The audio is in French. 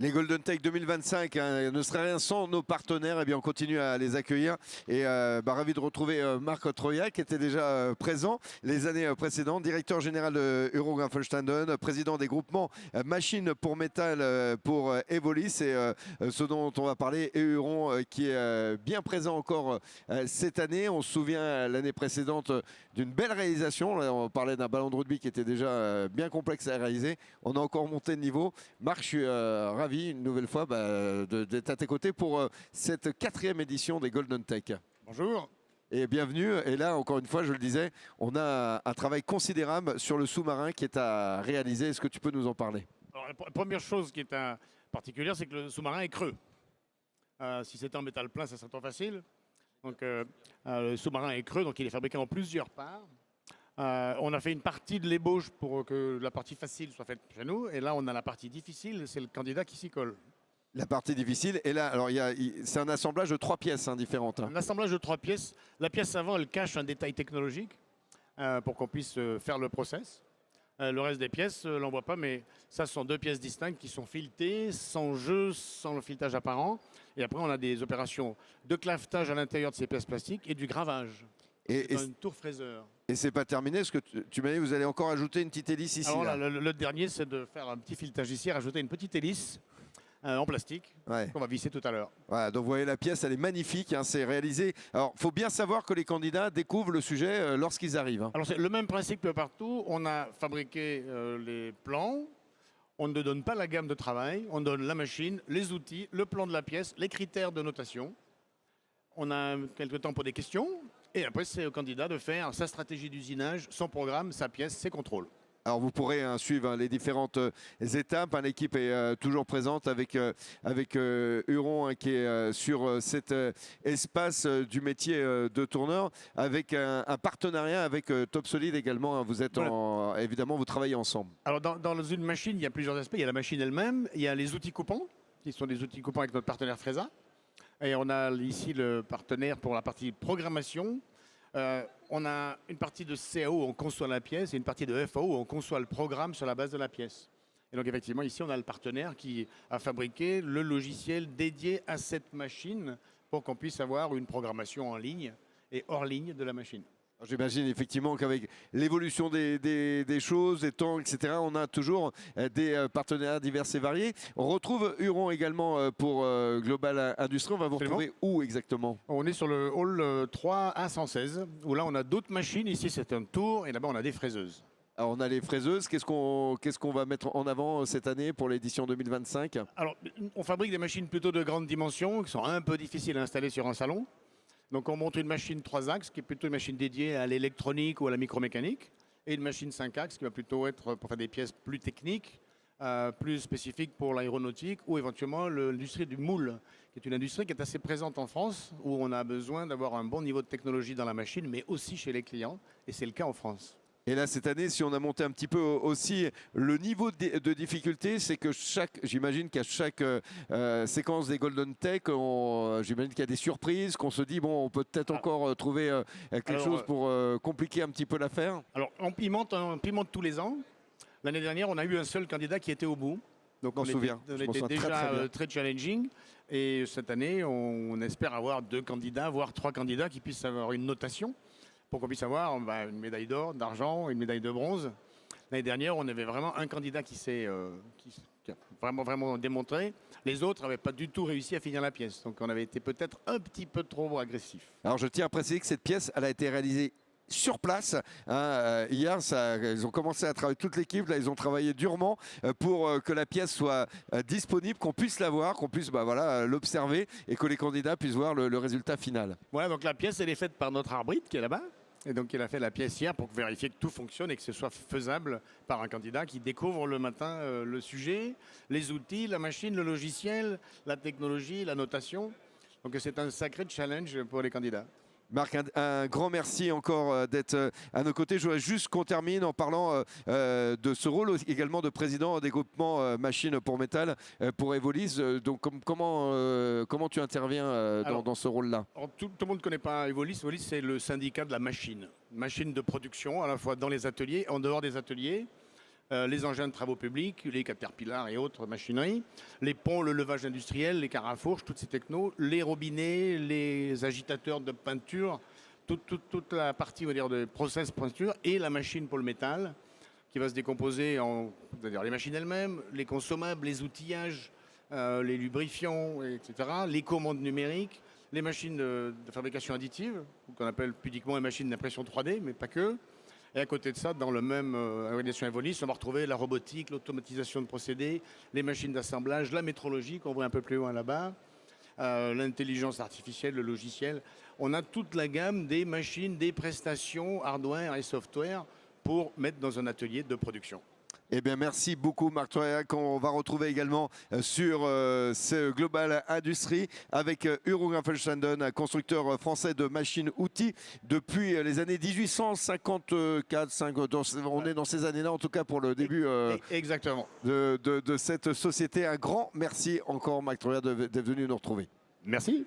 Les Golden Tech 2025 hein, ne serait rien sans nos partenaires. Eh bien, on continue à les accueillir. Et ravi de retrouver Marc Troya, qui était déjà présent les années précédentes, directeur général de Huro Grafenstanden, président des groupements machines pour métal pour Evolis. Et ce dont on va parler, et Huron qui est bien présent encore cette année. On se souvient l'année précédente d'une belle réalisation. Là, on parlait d'un ballon de rugby qui était déjà bien complexe à réaliser. On a encore monté de niveau. Marc, je suis ravi une nouvelle fois d'être à tes côtés pour cette 4e édition des Golden Tech. Bonjour. Et bienvenue. Et là, encore une fois, je le disais, on a un travail considérable sur le sous-marin qui est à réaliser. Est-ce que tu peux nous en parler? Alors, la première chose qui est particulière, c'est que le sous-marin est creux. Si c'était en métal plein, ça serait trop facile. Donc, le sous-marin est creux, donc il est fabriqué en plusieurs parts. On a fait une partie de l'ébauche pour que la partie facile soit faite chez nous. Et là, on a la partie difficile, c'est le candidat qui s'y colle. La partie difficile. Et là, alors, c'est un assemblage de 3 pièces différentes. Un assemblage de 3 pièces. La pièce avant, elle cache un détail technologique pour qu'on puisse faire le process. Le reste des pièces, on ne voit pas, mais ça, ce sont 2 pièces distinctes qui sont filetées, sans jeu, sans le filetage apparent. Et après, on a des opérations de clavetage à l'intérieur de ces pièces plastiques et du gravage. Et une tour fraiseur. Et c'est pas terminé, parce que tu m'as dit que vous allez encore ajouter une petite hélice ici. Alors, le dernier, c'est de faire un petit filetage ici, rajouter une petite hélice en plastique qu'on va visser tout à l'heure. Voilà, donc vous voyez la pièce, elle est magnifique, hein, c'est réalisé. Alors, il faut bien savoir que les candidats découvrent le sujet lorsqu'ils arrivent. Alors, c'est le même principe que partout. On a fabriqué les plans. On ne donne pas la gamme de travail. On donne la machine, les outils, le plan de la pièce, les critères de notation. On a quelques temps pour des questions. Et après, c'est au candidat de faire sa stratégie d'usinage, son programme, sa pièce, ses contrôles. Alors vous pourrez suivre les différentes étapes. L'équipe est toujours présente avec Huron qui est sur cet espace du métier de tourneur, avec un partenariat avec Top Solid également. Vous êtes évidemment, vous travaillez ensemble. Alors dans une machine, il y a plusieurs aspects. Il y a la machine elle-même, il y a les outils coupants, qui sont des outils coupants avec notre partenaire Fresa. Et on a ici le partenaire pour la partie programmation. On a une partie de CAO où on conçoit la pièce et une partie de FAO où on conçoit le programme sur la base de la pièce. Et donc effectivement, ici, on a le partenaire qui a fabriqué le logiciel dédié à cette machine pour qu'on puisse avoir une programmation en ligne et hors ligne de la machine. J'imagine effectivement qu'avec l'évolution des choses, des temps, etc., on a toujours des partenaires divers et variés. On retrouve Huron également pour Global Industrie. On va vous retrouver où exactement? On est sur le hall 3A116, où là on a d'autres machines. Ici c'est un tour et là-bas on a des fraiseuses. Alors on a les fraiseuses. Qu'est-ce qu'on va mettre en avant cette année pour l'édition 2025? Alors on fabrique des machines plutôt de grande dimension, qui sont un peu difficiles à installer sur un salon. Donc on monte une machine 3 axes qui est plutôt une machine dédiée à l'électronique ou à la micromécanique et une machine 5 axes qui va plutôt être pour faire des pièces plus techniques, plus spécifiques pour l'aéronautique ou éventuellement l'industrie du moule, qui est une industrie qui est assez présente en France où on a besoin d'avoir un bon niveau de technologie dans la machine mais aussi chez les clients et c'est le cas en France. Et là, cette année, si on a monté un petit peu aussi le niveau de difficulté, c'est que j'imagine qu'à chaque séquence des Golden Tech, j'imagine qu'il y a des surprises, qu'on se dit, bon, on peut peut-être encore trouver quelque chose pour compliquer un petit peu l'affaire. Alors, on pimente tous les ans. L'année dernière, on a eu un seul candidat qui était au bout. Donc, on était déjà très challenging. Et cette année, on espère avoir 2 candidats, voire 3 candidats qui puissent avoir une notation, pour qu'on puisse avoir une médaille d'or, d'argent et une médaille de bronze. L'année dernière, on avait vraiment un candidat qui a vraiment démontré. Les autres n'avaient pas du tout réussi à finir la pièce. Donc on avait été peut-être un petit peu trop agressif. Alors je tiens à préciser que cette pièce, elle a été réalisée sur place. Hier, ils ont commencé à travailler, toute l'équipe, là, ils ont travaillé durement pour que la pièce soit disponible, qu'on puisse la voir, qu'on puisse l'observer et que les candidats puissent voir le résultat final. Voilà, donc la pièce, elle est faite par notre arbitre qui est là-bas. Et donc, il a fait la pièce hier pour vérifier que tout fonctionne et que ce soit faisable par un candidat qui découvre le matin le sujet, les outils, la machine, le logiciel, la technologie, la notation. Donc, c'est un sacré challenge pour les candidats. Marc, un grand merci encore d'être à nos côtés. Je voudrais juste qu'on termine en parlant de ce rôle également de président des groupements machines pour métal pour Evolis. Donc comment tu interviens dans ce rôle-là? Tout le monde ne connaît pas Evolis. Evolis, c'est le syndicat de la machine. Machine de production, à la fois dans les ateliers et en dehors des ateliers. les engins de travaux publics, les Caterpillar et autres machineries, les ponts, le levage industriel, les carafourches, toutes ces technos, les robinets, les agitateurs de peinture, toute la partie, on va dire, de process peinture et la machine pour le métal qui va se décomposer en, c'est-à-dire les machines elles-mêmes, les consommables, les outillages, les lubrifiants, etc., les commandes numériques, les machines de fabrication additive, qu'on appelle pudiquement les machines d'impression 3D, mais pas que. Et à côté de ça, dans le même organisation Evonis, on va retrouver la robotique, l'automatisation de procédés, les machines d'assemblage, la métrologie qu'on voit un peu plus loin là-bas, l'intelligence artificielle, le logiciel. On a toute la gamme des machines, des prestations, hardware et software pour mettre dans un atelier de production. Eh bien, merci beaucoup Marc Troyac. On va retrouver également sur ce Global Industrie avec Huro Grafenstanden, un constructeur français de machines-outils depuis les années 1854. 50, on est dans ces années-là, en tout cas pour le début exactement. De cette société. Un grand merci encore Marc Troyac d'être venu nous retrouver. Merci.